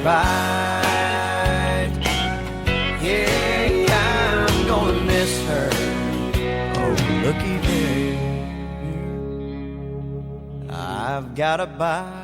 bite. Yeah, I'm gonna miss her. Oh, looky there, I've got a bite.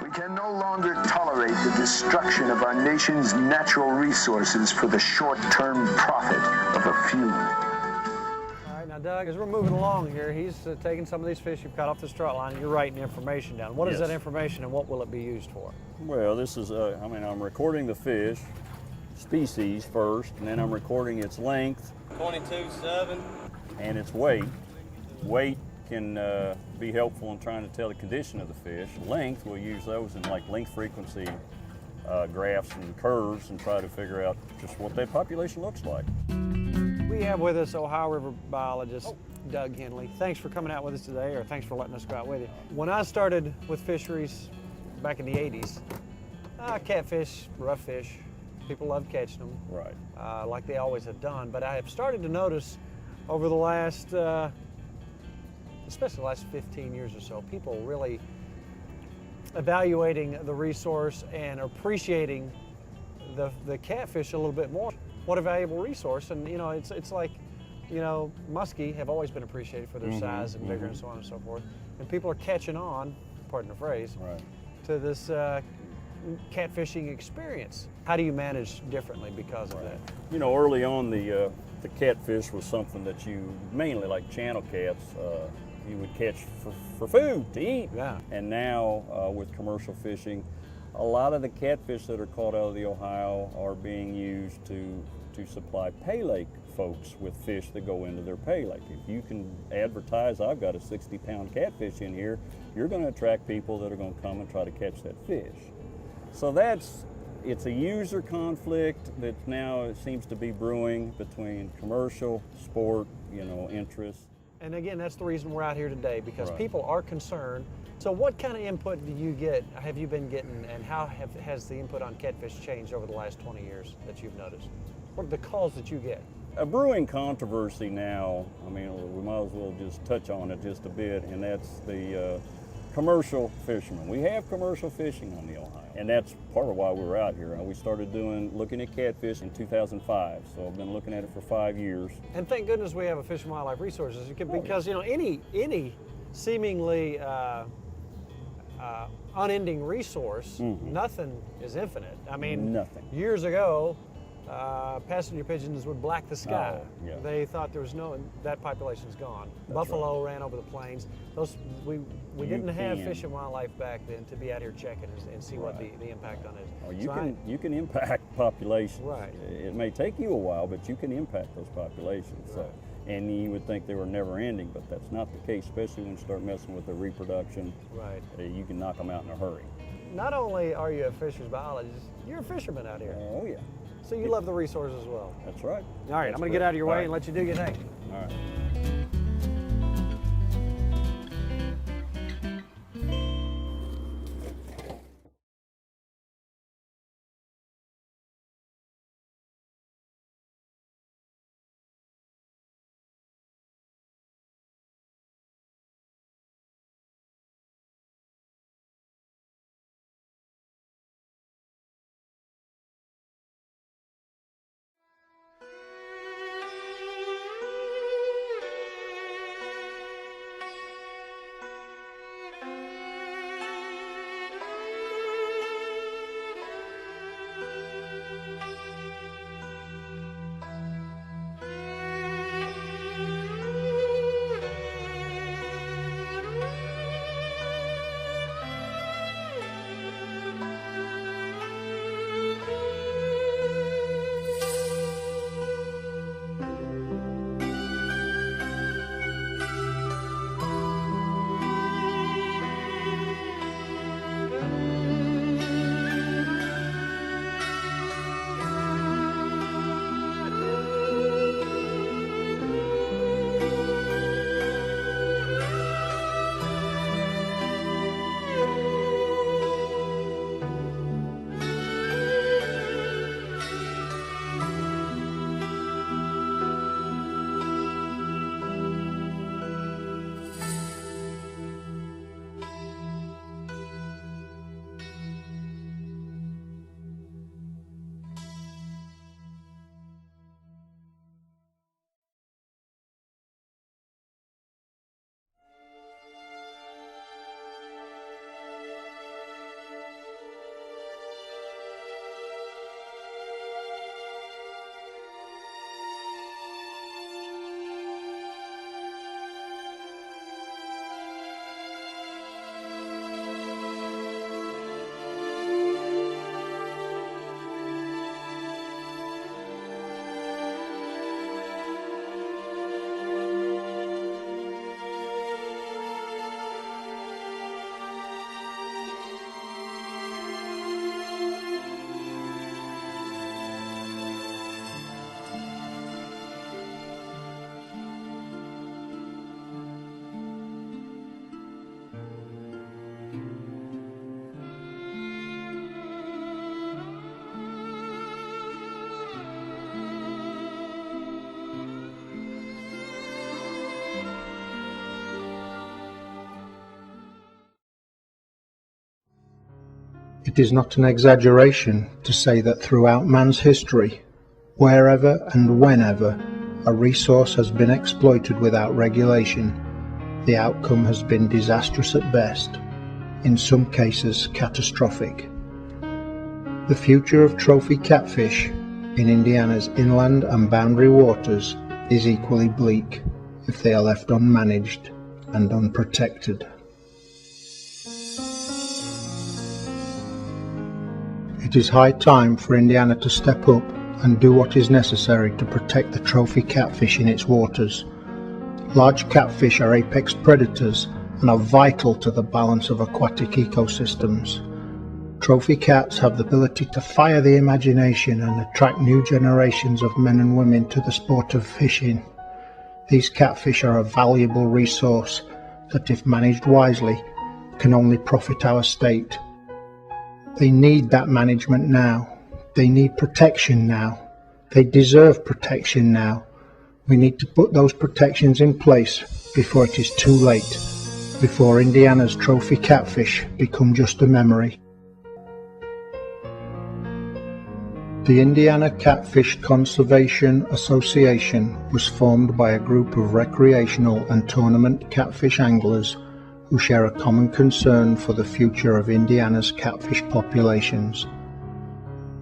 We can no longer tolerate the destruction of our nation's natural resources for the short-term profit of a few. All right, now Doug, as we're moving along here, he's taking some of these fish you've caught off the strut line and you're writing information down. What is that information and what will it be used for? Well, this is, I'm recording the fish species first, and then I'm recording its length. 22.7. And its weight. Weight can be helpful in trying to tell the condition of the fish. Length, we'll use those in like length frequency graphs and curves and try to figure out just what that population looks like. We have with us Ohio River biologist Doug Henley. Thanks for coming out with us today, or thanks for letting us go out with you. When I started with fisheries back in the 80s, catfish, rough fish, people loved catching them, right? like they always have done. But I have started to notice over the last, especially the last 15 years or so, people really evaluating the resource and appreciating the catfish a little bit more. What a valuable resource. And you know, it's like, you know, muskie have always been appreciated for their size and vigor and so on and so forth. And people are catching on, pardon the phrase, to this catfishing experience. How do you manage differently because of that? You know, early on the catfish was something that you, mainly like channel cats, you would catch for food, to eat. Yeah. And now with commercial fishing, a lot of the catfish that are caught out of the Ohio are being used to supply Paylake folks with fish that go into their Paylake. If you can advertise, I've got a 60-pound catfish in here, you're going to attract people that are going to come and try to catch that fish. So it's a user conflict that now it seems to be brewing between commercial, sport, you know, interest. And again, that's the reason we're out here today, because people are concerned. So what kind of input do you get, have you been getting, and how has the input on catfish changed over the last 20 years that you've noticed? What are the calls that you get? A brewing controversy now, I mean, we might as well just touch on it just a bit, and that's the commercial fishermen. We have commercial fishing on the Ohio, and that's part of why we're out here. We started looking at catfish in 2005, so I've been looking at it for 5 years. And thank goodness we have a Fish and Wildlife Resources, because you know, any seemingly unending resource, nothing is infinite. I mean, nothing. Years ago, passenger pigeons would black the sky. Oh, yeah. They thought there was that population's gone. Buffalo ran over the plains. We didn't have Fish and Wildlife back then to be out here checking and see what the impact on it is. Well, you can impact populations. Right. It may take you a while, but you can impact those populations. So, and you would think they were never ending, but that's not the case, especially when you start messing with their reproduction. Right. You can knock them out in a hurry. Not only are you a fisher's biologist, you're a fisherman out here. Oh, yeah. So you love the resource as well. That's right. All right, I'm going to get out of your way and let you do your thing. All right. It is not an exaggeration to say that throughout man's history, wherever and whenever a resource has been exploited without regulation, the outcome has been disastrous at best, in some cases catastrophic. The future of trophy catfish in Indiana's inland and boundary waters is equally bleak if they are left unmanaged and unprotected. It is high time for Indiana to step up and do what is necessary to protect the trophy catfish in its waters. Large catfish are apex predators and are vital to the balance of aquatic ecosystems. Trophy cats have the ability to fire the imagination and attract new generations of men and women to the sport of fishing. These catfish are a valuable resource that, if managed wisely, can only profit our state. They need that management now. They need protection now. They deserve protection now. We need to put those protections in place before it is too late, before Indiana's trophy catfish become just a memory. The Indiana Catfish Conservation Association was formed by a group of recreational and tournament catfish anglers who share a common concern for the future of Indiana's catfish populations.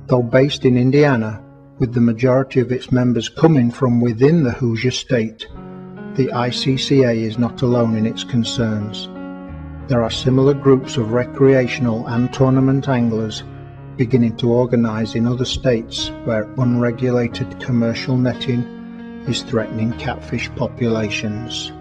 Though based in Indiana, with the majority of its members coming from within the Hoosier state. The ICCA is not alone in its concerns. There are similar groups of recreational and tournament anglers beginning to organize in other states where unregulated commercial netting is threatening catfish populations.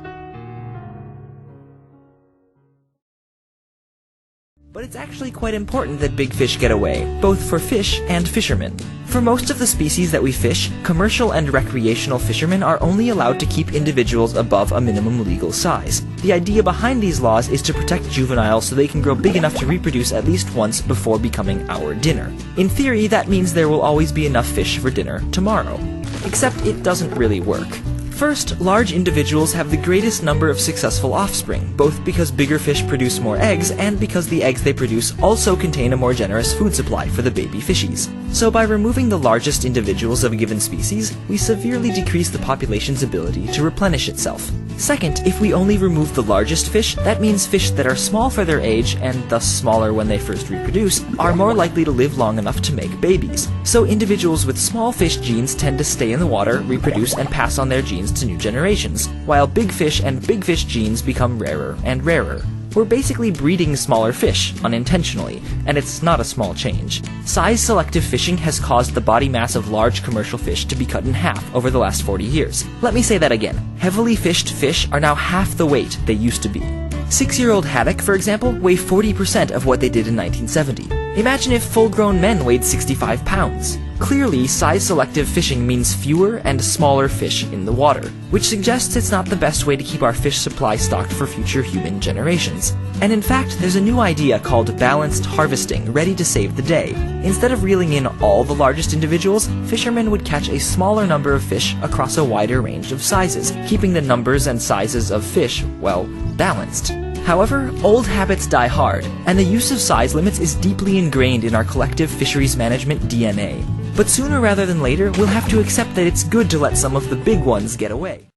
But it's actually quite important that big fish get away, both for fish and fishermen. For most of the species that we fish, commercial and recreational fishermen are only allowed to keep individuals above a minimum legal size. The idea behind these laws is to protect juveniles so they can grow big enough to reproduce at least once before becoming our dinner. In theory, that means there will always be enough fish for dinner tomorrow. Except it doesn't really work. First, large individuals have the greatest number of successful offspring, both because bigger fish produce more eggs and because the eggs they produce also contain a more generous food supply for the baby fishies. So by removing the largest individuals of a given species, we severely decrease the population's ability to replenish itself. Second, if we only remove the largest fish, that means fish that are small for their age, and thus smaller when they first reproduce, are more likely to live long enough to make babies. So individuals with small fish genes tend to stay in the water, reproduce, and pass on their genes to new generations, while big fish and big fish genes become rarer and rarer. We're basically breeding smaller fish, unintentionally, and it's not a small change. Size-selective fishing has caused the body mass of large commercial fish to be cut in half over the last 40 years. Let me say that again. Heavily fished fish are now half the weight they used to be. 6-year-old haddock, for example, weigh 40% of what they did in 1970. Imagine if full-grown men weighed 65 pounds. Clearly, size-selective fishing means fewer and smaller fish in the water, which suggests it's not the best way to keep our fish supply stocked for future human generations. And in fact, there's a new idea called balanced harvesting ready to save the day. Instead of reeling in all the largest individuals, fishermen would catch a smaller number of fish across a wider range of sizes, keeping the numbers and sizes of fish, well, balanced. However, old habits die hard, and the use of size limits is deeply ingrained in our collective fisheries management DNA. But sooner rather than later, we'll have to accept that it's good to let some of the big ones get away.